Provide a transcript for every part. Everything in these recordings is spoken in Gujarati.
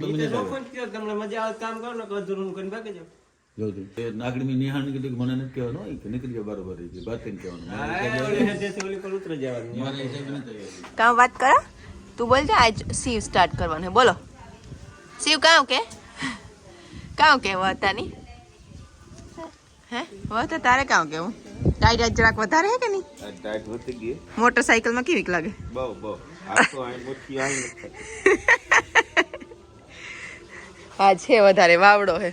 તમને મજા આવે કામ કરો ને અધૂરું કરીને બાકી જાવ. જોતું એ નાગડી ની નિહાળ નીકળી મને નથી કહેવાનું હોય કે નીકળી જાય બરોબર રહી ગઈ વાત કહેવાનું કામ વાત કરો તું બોલ જા આજ શિવ સ્ટાર્ટ કરવાનું હે બોલો શિવ કામ કે વતાની હે વતા તારે કામ કેવું ટાઈટ આજ જરાક વધારે હે કે નહીં ટાઈટ હોતી ગઈ મોટરસાઇકલમાં કેવીક લાગે બહુ આ તો આ મોટી આવી આ છે વધારે વાવડો હે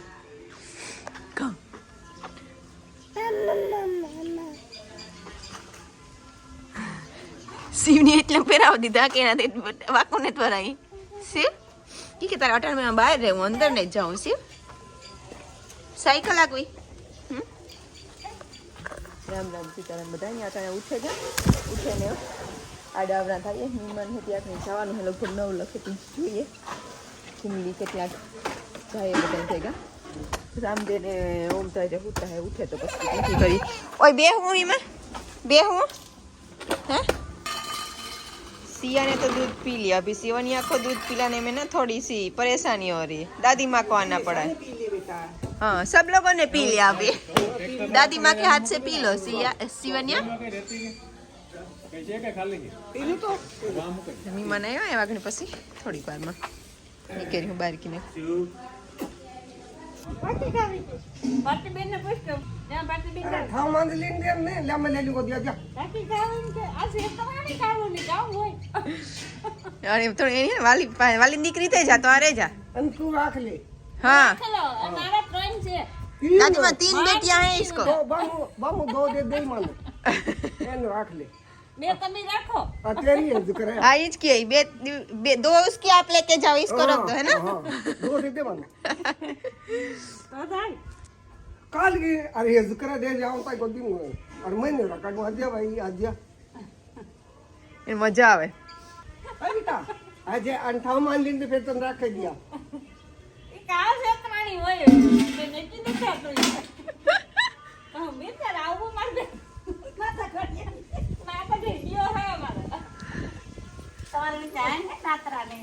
શિવની એટલે પહેરાવી દીધા કે એનાથી વાકું ને ત્વરાઈ શિવ કે તારે અટાણમાં બહાર રહેવું અંદર નહીં જાઉં શિવ સાયકલ આગવી રામ રામ સીતારામ બધા અહીંયા અટાણે ઉઠે ને આ ડાવરા થાય મહેમાન છે ત્યાં જવાનું છે લગભગ 9 લખે જોઈએ કુમલી કે ત્યાં જાય બધા ભેગા રામદેવ ને ઓમ થાય ઉઠતા હે ઉઠે તો પછી નથી કરી ઓય બે હું એમાં બે હું હે सिया ने तो दूध पी लिया अभी सिवनी आखो दूध पिलाने में ना थोड़ी सी परेशानी हो रही है दादी माँ को आना पड़ा है हाँ सब लोगों ने पी लिया अभी दादी माँ के हाथ से पी लो सिया सिवनिया મહેમાન આવ્યા એવા ઘણી પછી થોડીક વારમાં નીકળી હું બહાર કીને વાલી દીકરી થઈ જા તો આ રે જા हाँ दादी माँ 3 बेटियां हैं इसको हाँ इसकी दो उसकी आप लेके जाओ इसको रख दो है ना काल की अरे ये जिक्र दे जाऊं तो कोई दिन और महीने का काटो आजा भाई आजा ये मजा आवे अरे बेटा आज 58 मान लिंदे फिर तुम रख दिया ये काल से तमानी होय मैंने की देखा तो कहूं मैं तेरा आऊ मार दे माता करिए माता रेडियो है हमारा और जान है नातरा ने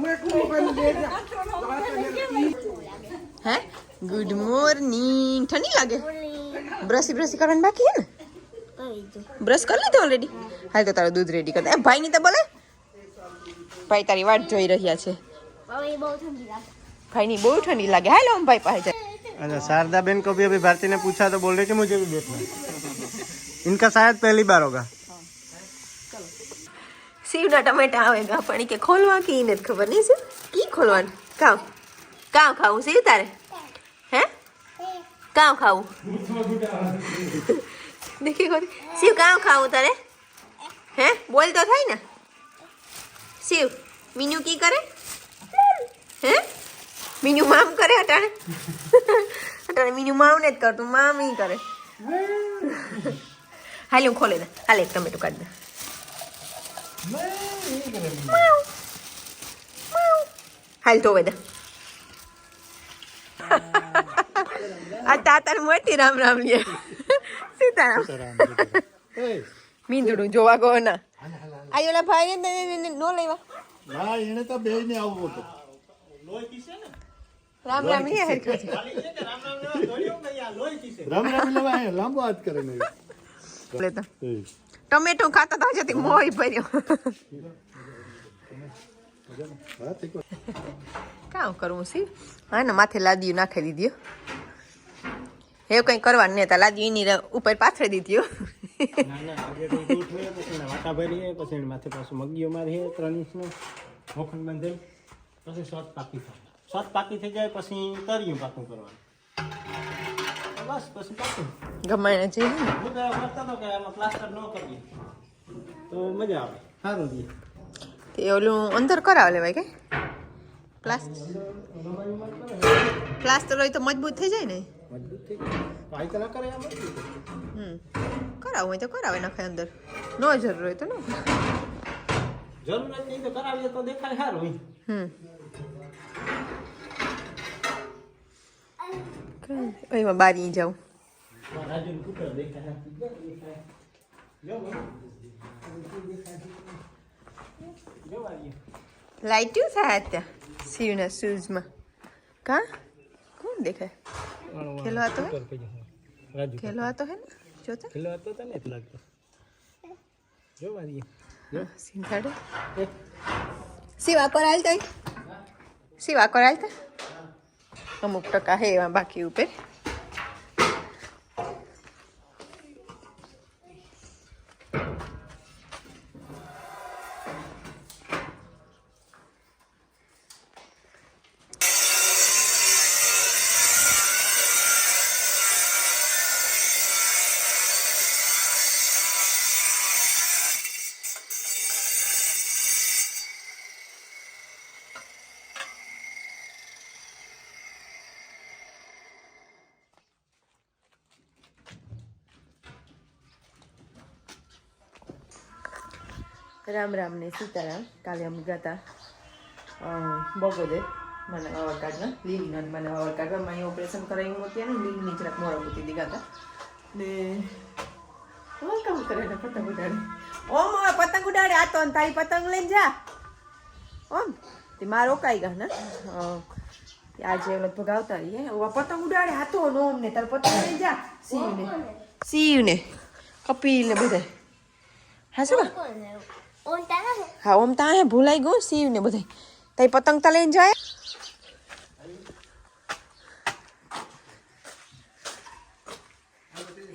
मैं को बन दे जा हैं गुड मॉर्निंग ठंडी लागे ब्रश करन बाकी है ना ब्रश कर ली ऑलरेडी हाल तो तारो दूध रेडी कर दे भाई ની તો બોલે ભાઈ તારી વાટ જોઈ રહ્યા છે भाई बहुत ठंडी लागे भाई नहीं बहुत ठंडी लगे हेलो हम भाई पाए जाए अच्छा शारदा बहन को भी अभी भारती ने पूछा तो बोल रहे कि मुझे भी देखना इनका शायद पहली बार होगा सीवना टमाटा आवेगा पानी के खोलवा की इन्हें खबर नहीं सिर्फ की खोलवा काव खाऊं सीव तारे हैं काव खाऊं देखिए कौन सीव काव खाऊं तारे हैं बोल तो था ही ना सीव मीनू की करे हैं मीनू माम करे हटाने मीनू माम ने कर तू माम ही करे हाल हूँ खोले ना हाल एक टमेटो काट दे हाल तो वेदा आ तातर मोटी राम राम लिए सीताराम મીંદડું જોવા ગયો ના આ ઓલા ભાઈ ને નો લેવા ના એને તો બે ને આવવું હતું રામ રામ લે હરખા છે રામ રામ લેવા હે લાંબો હાથ કરે ને લેતો ટમેટો ખાતા તો જતી મોય ભર્યો કામ કરવું સી હા ને માથે લાદીયું નાખી દીધું એવું કંઈ કરવાનું નહીં તા લાદીયું એની ઉપર પાથરી દીધું વાટા ભરીએ પછી માથે પાછું મગીઓ મારીએ 3 ઇંચનો મોખણ બાંધે પછી શોર્ટ પાકી થઈ જાય પછી તરિયું પાકું કરવાનું બસ પછી પાકું ગમાઈને જઈએ હું તો કરતા તો કે આમાં પ્લાસ્ટર ન કરીએ તો મજા આવે સારું છે તે ઓલું અંદર કરાવ લેવાય કે પ્લાસ્ટર હોય તો મજબૂત થઈ જાય ને મજબૂત થઈ ભાઈ તો ના કરે આમાં કરાવું હોય તો કરાવે નાખે અંદર ન જરૂર હોય તો ન જરૂર નથી તો કરાવીએ તો દેખાય સારું એમાં બારી જાઉં રાજુનું કુટર દેખાય લાઈટ્યું થાય ત્યાં સીયુના શૂઝમાં કા કોણ દેખાય ખેલો આતો હે રાજુ ખેલો આતો હે ને જોતા ખેલો હતો તને જ લાગતો જો વારી સિંધાડે સિવા કરાલતા સિવા કરાલતા અમુક ટકા હે એવા બાકી ઉપર રામ રામ ને સીતારામ કાલે અમે ગયા હતા બગોદે મને વાવર કાઢવા લીલીનો મને વાવર કાઢવા મેં ઓપરેશન કરાવ્યું હતું ને લીલીની જરાક મોડા મૂકી દીધા હતા ને કામ કરે ને પતંગ ઉડાડે ઓમ હવે પતંગ ઉડાડે આ તો તારી પતંગ લઈને જા ઓમ તે માર રોકાઈ ગયા ને આજે લગભગ આવતા રહીએ પતંગ ઉડાડે આ તો નો અમને તાર પતંગ લઈને જા સીયુને કપિલ ને બધા હા શું હા ઓમ તા હે ભૂલાઈ ગયું સીવ ને બધા તઈ પતંગ તા લઈને જાય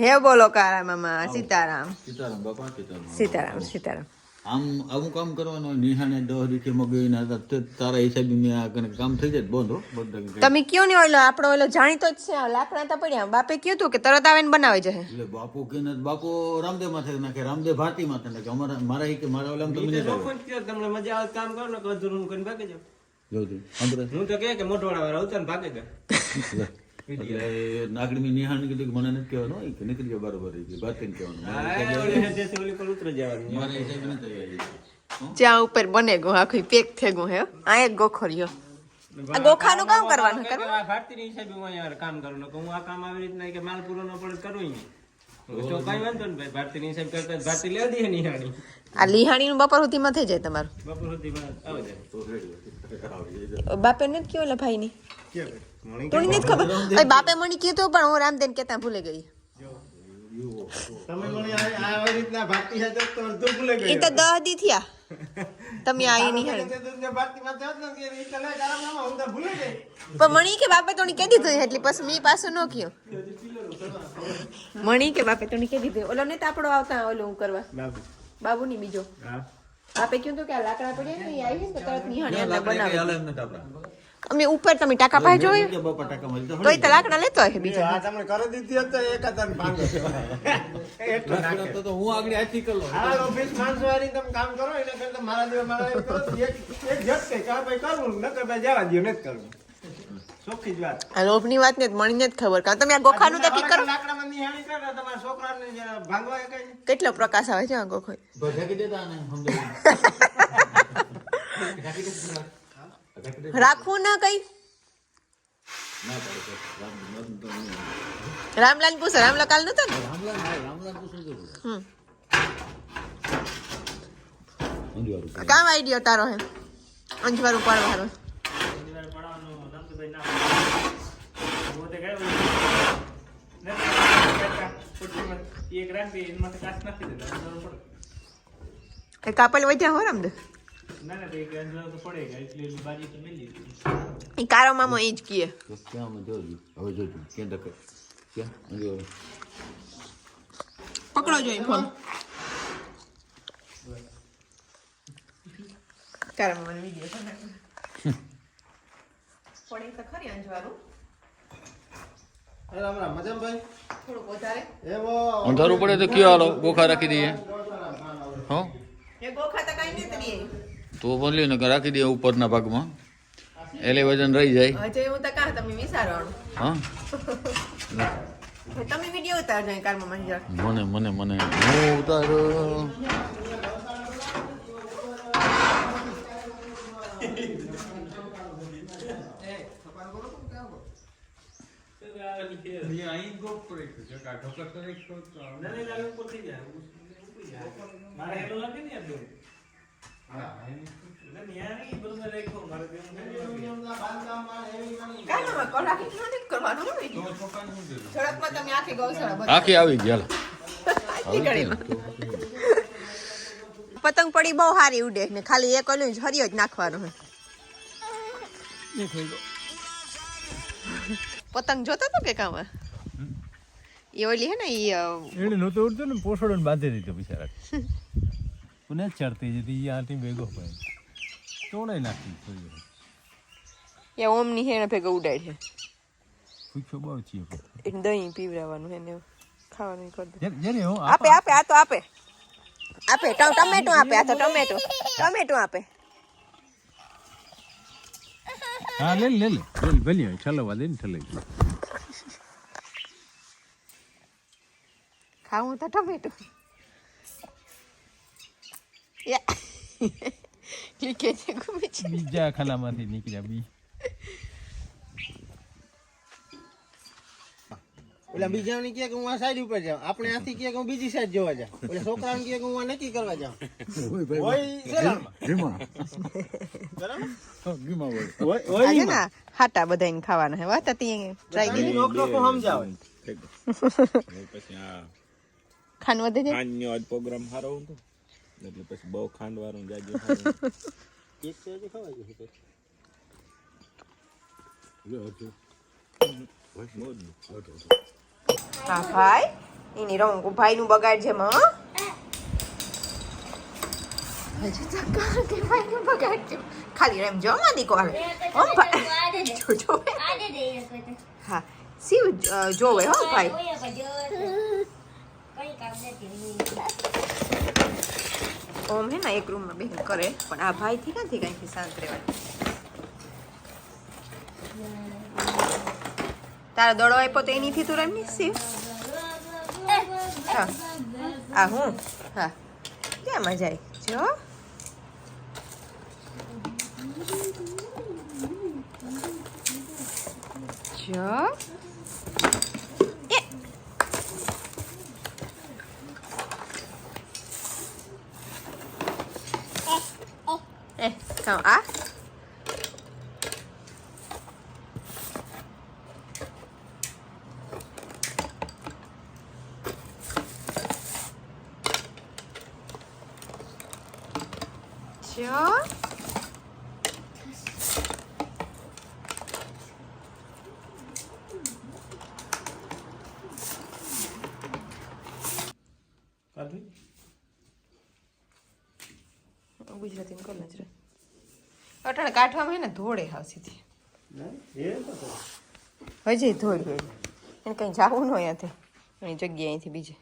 હે બોલો કારા મામા સીતારામ સીતારામ બાપા સીતારામ સીતારામ સીતારામ આમ આવું કામ કરવાનું હોય નિહાને 10 રીતે મગીના તારા હિસાબે મેં આ કામ થઈ જાય બંધ બધા તમે કયો ને ઓલો આપણો ઓલો જાણીતો જ છે લાકડા તા પડ્યા બાપે કયું તું કે તરત આવીને બનાવી જશે એટલે બાપુ કે બાપુ રામદેવ માથે નાખે રામદેવ ભારતી માથે નાખે અમારા મારા કે મારા ઓલામ તમે નહીં તમને મજા આવે કામ કરો ને અધૂરું કરીને ભાગી જાવ જોજો અંદર હું તો કે મોટવાળા વાળા ઉતર ભાગે ગયા એટલે નાગડી નિહાણ કીધું કે મને નથી કહેવાનું હોય કે નીકળી જાવ બરોબર રહી ભારતી ને કહેવાનું ઉતરી જવાનું મારા હિસાબે નથી આવી જ્યાં ઉપર બને ગયું આખું પેક થઈ ગયું હે આ એક ગોખરિયો આ ગોખાનું કામ કરવાનું ભારતીય હિસાબે હું અહીંયા કામ કરું હું આ કામ આવી રીતના કે માલ પૂરો ન પડે કરવું નહીં તો કઈ વાંધો ને ભાઈ ભારતીય હિસાબ કરતા ભારતી લેવા દે નિહાણી આ લિહાણી નું બપોર સુધીમાં થઈ જાય તમારું બપોર સુધી આવે જાય બાપે નથી કયો એટલે ભાઈ ની તોની નથી ખબર ઓય બાપે મને કીધું પણ હું રામદેવ કેતા ભૂલે ગઈ તમે મને આ રીતના ભારતી સાથે તો અડધું ભૂલે એ તો 10 દી થયા તમે આઈ નહીં હાલ ભારતી માં તો ન કે એ કલા કારણમાં હું તો ભૂલે ગઈ પણ મણી કે બાપે તોની કહી દીધું એટલે પછી મી પાછું ન કયો મણી કે બાપે તોની કહી દીધું ઓલો ને તાપડો આવતા ઓલો હું કરવા બાબુ ની બીજો બાપે કીધું કે આ લાકડા પડ્યા ને આવી ને તરત નિહાણી અંદર બનાવે અમે ઉપર તમે ટાકા પાઈ જોયું બાપા ટાકા મળી તોય તો લાકડા લેતો હશે બીજા આ તમને કરી દીધી હતો એક હજાર ભાંગો તો હું આગળ આથી કર લો આ ઓફિસ માણસો વાળી તમે કામ કરો એના કરતા મારા દેવા મારા એક કરો એક જટ કે ભાઈ કરવું ન કે ભાઈ જવા દો નથી કરવું સોખી જ વાત આ લોભની વાત ને મણીને જ ખબર કા તમે આ ગોખાનું તો કી કરો લાકડામાં નિહાળી કરે તમારા છોકરાને ભાંગવા કઈ કેટલો પ્રકાશ આવે છે આ ગોખો ઢાકી દેતા ને સમજાય રાખવું ના કઈ ના પાડે રામલાલ પૂછો રામલાલ કાલ નતો ને રામલાલ પૂછું અંજવારું કામ આઈડિયો તારો હે અંજવારું પાડવાનો એ કાપલ વધ્યા હો રામદેવ એ કારો મામો એ જ કીએ ક્યાં જોજો હવે જોજો ક્યાં ધકે ક્યાં અંજવારું પકડો જોઈ ફોન કારો મામો વિડિયો છે પડે તો ખરી અંજવારું રામ રામ મજામાં ભાઈ થોડુંક વધારે એવો અંધારું પડે તો કયો હાલો ગોખા રાખી દઈએ હો એ ગોખા તો કઈ નથી તો બોલ્યો ને કે રાખી દઈએ ઉપરના ભાગમાં એટલે વજન રહી જાય હજે હું તો કહા તમે વિચારવાનું હા તમે વિડિયો ઉતારજો કારમાં મંજર મને મને મને હું ઉતારો કાંઈ કલા કેટલું નથી કરવાનું હોય. ઝડપમાં તમે આખી ગૌશાળા બતાવો. આખી આવી ગઈ હાલો. આટલી ઘડીમાં. પતંગ પડી બહુ સારી ઉડે ને ખાલી એક ઓલું હરિયો જ નાખવાનો હોય. પતંગ જોતો તો કે કામ એ ઓલી હે ને એને નહોતો ઉડતો ને પોસડો બાંધી દીધો બિચારા પુને ચડતી જતી આથી ભેગો પડે તોડે નાખી એ ઓમની હે ને ભેગો ઉડાય છે. પૂછો બહુ છે એને દહીં પીવડાવવાનું હે ને ખાવાનું કરી દે. જરે હો આપે આપે આ તો આપે આપે ટમેટો આપે આ તો ટમેટો આપે. હા લે લે લે ભલે છલવા દે ને છલાઈ ખાવું તો ટમેટો. કે છે ગુમી છે બીજા ખાનામાંથી નીકળ્યા બી ઓલા બીજાને કહે કે હું આ સાઈડ ઉપર જાઉં, આપણે આથી કહે કે હું બીજી સાઈડ જોવા જાઉં, ઓલા છોકરાને કહે કે હું આ નક્કી કરવા જાઉં. હોય શેલામાં. આજે ના હાટા બધાને ખાવાના હે વાત હતી ટ્રાય કરી નોક નોક સમજાવે. પછી આ ખાન વધે છે ખાંડનો આજ પ્રોગ્રામ સારો હતો એટલે પછી બહુ ખાંડ વાળું જાજુ એક છે જે ખવાય છે. હા ભાઈ એની રંગ ભાઈ નું બગાડ છે માં હજી તો કે ભાઈ નું બગાડ છે ખાલી એમ જો માં દીકો આવે ઓ ભાઈ જો હા શિવ જોવે હો ભાઈ ઓમ હે ને એક રૂમ માં બેહીને કરે પણ આ ભાઈ થી ક્યાંથી કઈથી શાંત રહેવાનું. તારો દડો આપ્યો તો એનીથી તું રમી શિવ. હા આ હું હા ક્યાં મજા આવી જો જો ખાઓ આ જો ગુજરાતી કોલ નજરે અટાણે કાઢવામાં હે ને ધોળે હાવ સીધી હજી ધોળી હોય એને કંઈ જવું ન હોય અહીંયાથી એની જગ્યાએ અહીંથી બીજે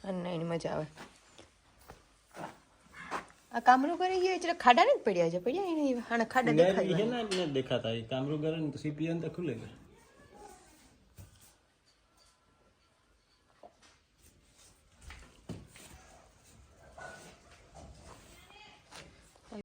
અને એની મજા આવે. આ કામરું કરી ગયો એટલે ખાડા ને જ પડ્યા છે પડ્યા એને ખાડા દેખાય દેખાતા કામરું કરે ને તો સીપી અંદર ખુલે.